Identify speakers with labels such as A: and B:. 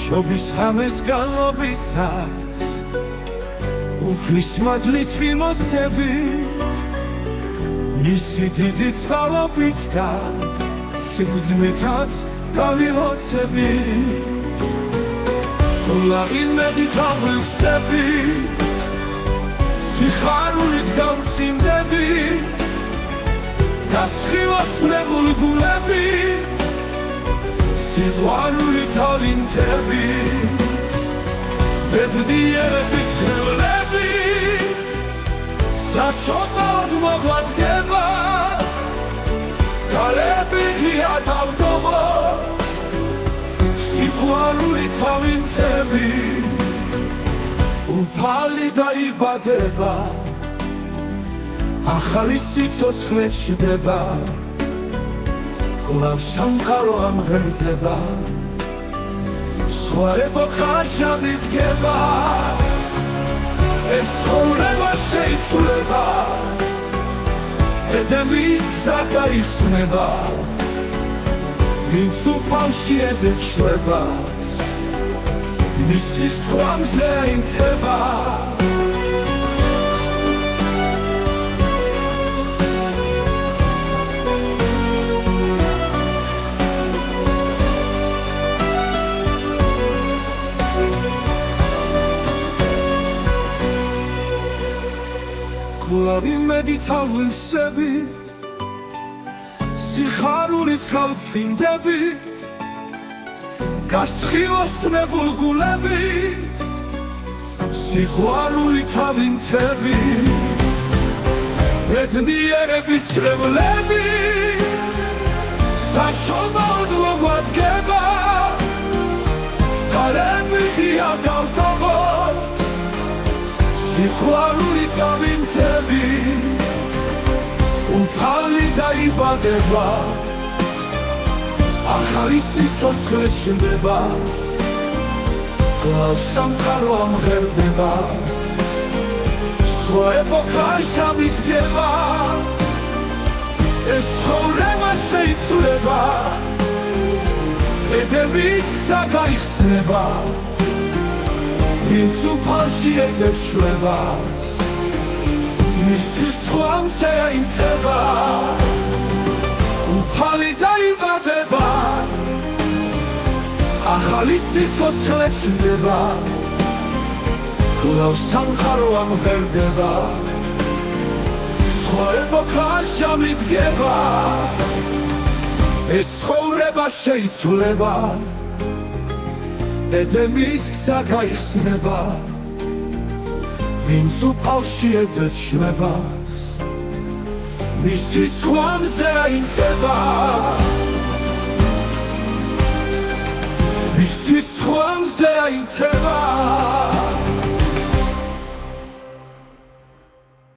A: შობის ღამეს განლობისას უფლის მადლით ვიმოსებით მისი დიდი წყალობით და სიგრძნითაც დავილოცებით გულაღიმედით აღვივსებით სიხარულით გავმწიმდებით გასხივოსნებულ გულებით სიყვარულით ავინთებით ბედნიერების ცრილებით საშობად მოგვადგება გალები ღია დავდობა სიყვარულით ავინთებით უფალი დაიბადება ახალი სიცოცხლე ჩდება კვლავ სამყარო ამღერდება სხვა ეპოქა ჩამიდგება ეს ცხოვრება შეიცვლება ედემის გზა გაიხსნება ვინც უფალში ეძებს შლებას მისთვის ხვამზე აინთება გულაღიმედით აღვივსებით სიხარულით გავფრინდებით გასხივოსნებულ გულებით სიყვარულით ავინთებით ბედნიერების ცრილებით საშობად მოგვადგება გალები ღია დავდობოთ სიყვარულით ავინთებით უფალი დაიბადება ახალი სიცოცხლე ჩნდება კვლავ სამყარო ამღერდება სხვა ეპოქა ჩამიდგება ეს ცხოვრება შეიცვლება ედემის გზა გაიხსნება ვინც უფალში ეძებს შლებას მისთვის ხვამზე აინთება უფალი დაიბადება ახალი სიცოცხლე ჩნდება კვლავ სამყარო ამღერდება სხვა ეპოქა ჩამიდგება ეს ცხოვრება შეიცვლება ედემის გზა გაიხსნება ვინც უფალში ეძებს შლებას მისთვის ხვამზე აინთება მისთვის ხვამზე აინთება